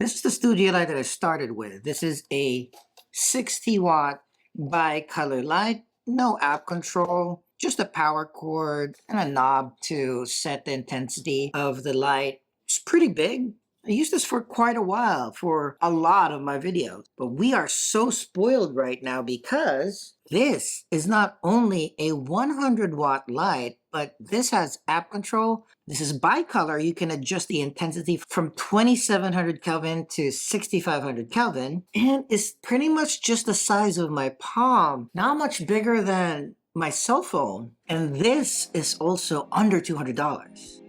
This is the studio light that I started with. This is a 60 watt bi-color light, no app control, just a power cord and a knob to set the intensity of the light. It's pretty big. I used this for quite a while for a lot of my videos, but we are so spoiled right now because this is not only a 100 watt light, but this has app control. This is bicolor. You can adjust the intensity from 2700 Kelvin to 6500 Kelvin, and it's pretty much just the size of my palm, not much bigger than my cell phone. And this is also under $200.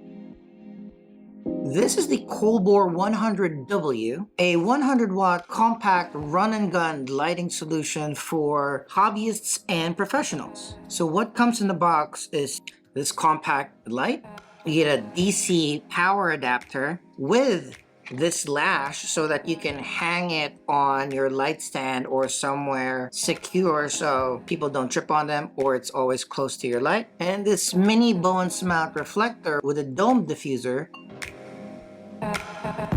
This is the COLBOR W100, a 100 watt compact run and gun lighting solution for hobbyists and professionals. So what comes in the box is this compact light. You get a DC power adapter with this lash so that you can hang it on your light stand or somewhere secure so people don't trip on them or it's always close to your light. And this mini bones mount reflector with a dome diffuser.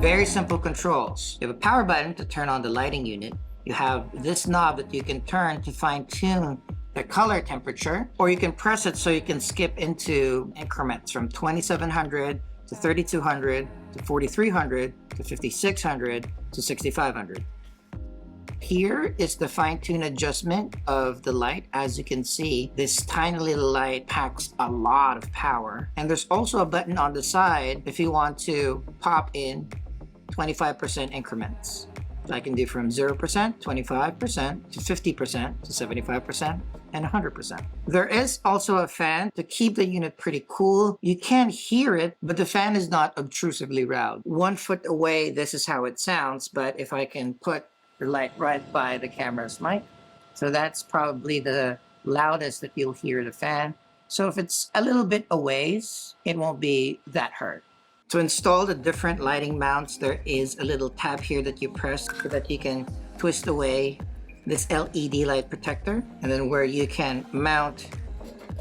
Very simple controls. You have a power button to turn on the lighting unit. You have this knob that you can turn to fine-tune the color temperature, or you can press it so you can skip into increments from 2700 to 3200 to 4300 to 5600 to 6500. Here is the fine-tune adjustment of the light. As you can see, this tiny little light packs a lot of power. And there's also a button on the side if you want to pop in 25% increments. So I can do from 0%, 25% to 50% to 75% and 100%. There is also a fan to keep the unit pretty cool. You can't hear it, but the fan is not obtrusively loud. 1 foot away, this is how it sounds, but if I can put the light right by the camera's mic, so that's probably the loudest that you'll hear the fan. So if it's a little bit a ways, it won't be that hard. To install the different lighting mounts, there is a little tab here that you press so that you can twist away this LED light protector, and then where you can mount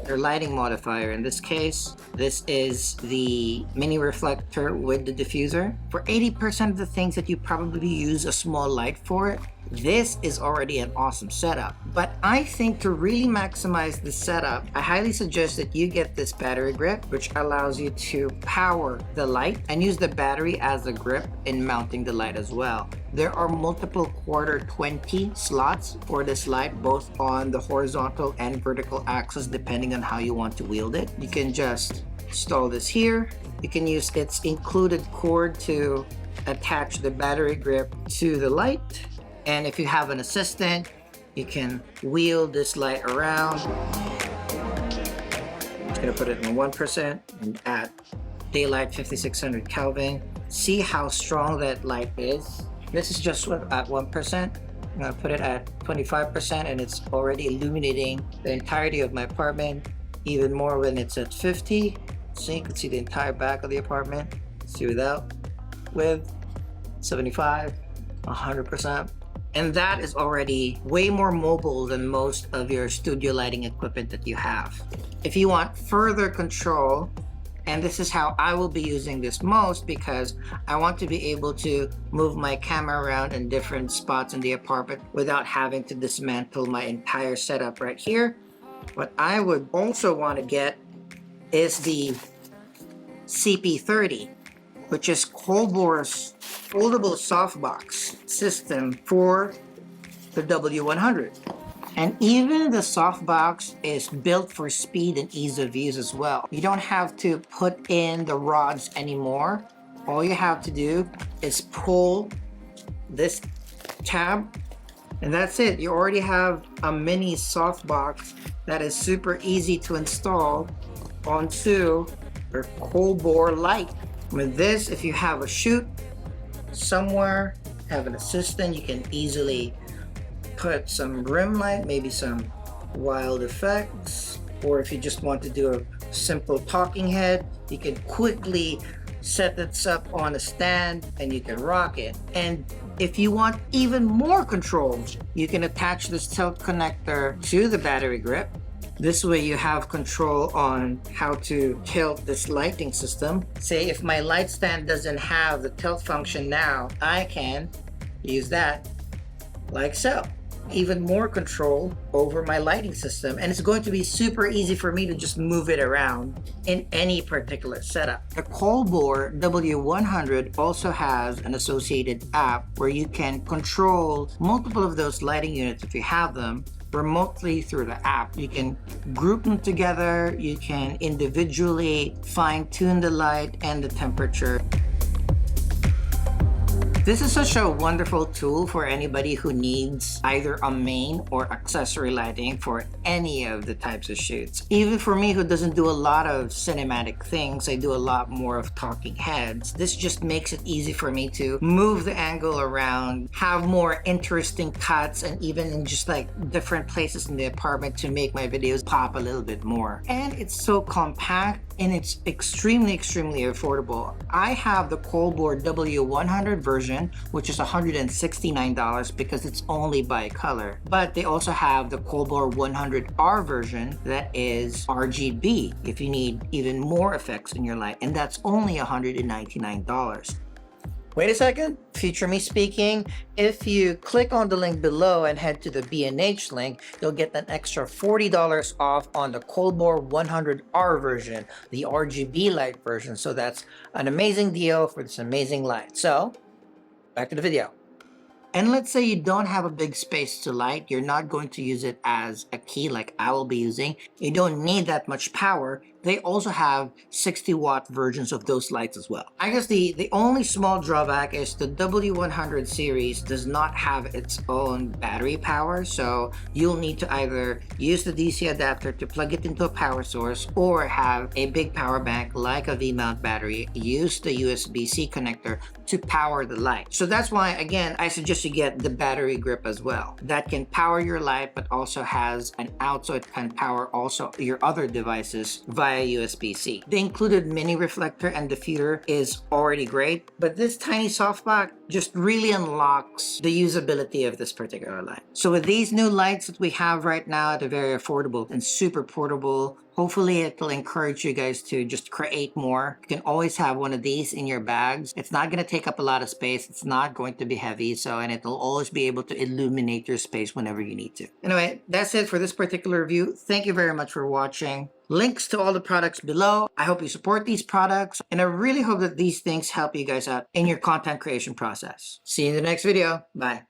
your lighting modifier. In this case, this is the mini reflector with the diffuser. For 80% of the things that you probably use a small light for, this is already an awesome setup. But I think to really maximize the setup, I highly suggest that you get this battery grip, which allows you to power the light and use the battery as a grip in mounting the light as well. There are multiple quarter 20 slots for this light, both on the horizontal and vertical axis, depending on how you want to wield it. You can just install this here. You can use its included cord to attach the battery grip to the light. And if you have an assistant, you can wheel this light around. I'm gonna put it in 1% and at daylight 5600 Kelvin. See how strong that light is. This is just at 1%. I'm gonna put it at 25% and it's already illuminating the entirety of my apartment. Even more when it's at 50. So you can see the entire back of the apartment. See without, with, 75, 100%. And that is already way more mobile than most of your studio lighting equipment that you have. If you want further control, and this is how I will be using this most because I want to be able to move my camera around in different spots in the apartment without having to dismantle my entire setup right here. What I would also want to get is the CP30, which is COLBOR's foldable softbox system for the W100. And even the softbox is built for speed and ease of use as well. You don't have to put in the rods anymore. All you have to do is pull this tab and that's it. You already have a mini softbox that is super easy to install onto your COLBOR light. With this, if you have a shoot somewhere, have an assistant, you can easily put some rim light, maybe some wild effects, or if you just want to do a simple talking head, you can quickly set this up on a stand and you can rock it. And if you want even more controls, you can attach this tilt connector to the battery grip. This way you have control on how to tilt this lighting system. Say if my light stand doesn't have the tilt function now, I can use that like so. Even more control over my lighting system, and it's going to be super easy for me to just move it around in any particular setup. The COLBOR W100 also has an associated app where you can control multiple of those lighting units if you have them remotely through the app. You can group them together, you can individually fine-tune the light and the temperature. This is such a wonderful tool for anybody who needs either a main or accessory lighting for any of the types of shoots. Even for me who doesn't do a lot of cinematic things, I do a lot more of talking heads. This just makes it easy for me to move the angle around, have more interesting cuts, and even in just like different places in the apartment to make my videos pop a little bit more. And it's so compact and it's extremely affordable. I have the COLBOR W100 version, which is $169 because it's only by color. But they also have the COLBOR 100R version that is RGB if you need even more effects in your light, and that's only $199. Wait a second, future me speaking. If you click on the link below and head to the B&H link, you'll get an extra $40 off on the COLBOR 100R version, the RGB light version. So that's an amazing deal for this amazing light. So back to the video. And let's say you don't have a big space to light, you're not going to use it as a key like I will be using. You don't need that much power. They also have 60-watt versions of those lights as well. I guess the only small drawback is the W100 series does not have its own battery power, so you'll need to either use the DC adapter to plug it into a power source or have a big power bank like a V-mount battery, use the USB-C connector to power the light. So that's why, again, I suggest you get the battery grip as well. That can power your light but also has an out so it can power also your other devices via USB-C. The included mini reflector and diffuser is already great, but this tiny softbox just really unlocks the usability of this particular light. So with these new lights that we have right now at a very affordable and super portable, hopefully it'll encourage you guys to just create more. You can always have one of these in your bags. It's not going to take up a lot of space. It's not going to be heavy, and it'll always be able to illuminate your space whenever you need to. Anyway, that's it for this particular review. Thank you very much for watching. Links to all the products below. I hope you support these products, and I really hope that these things help you guys out in your content creation process. See you in the next video. Bye.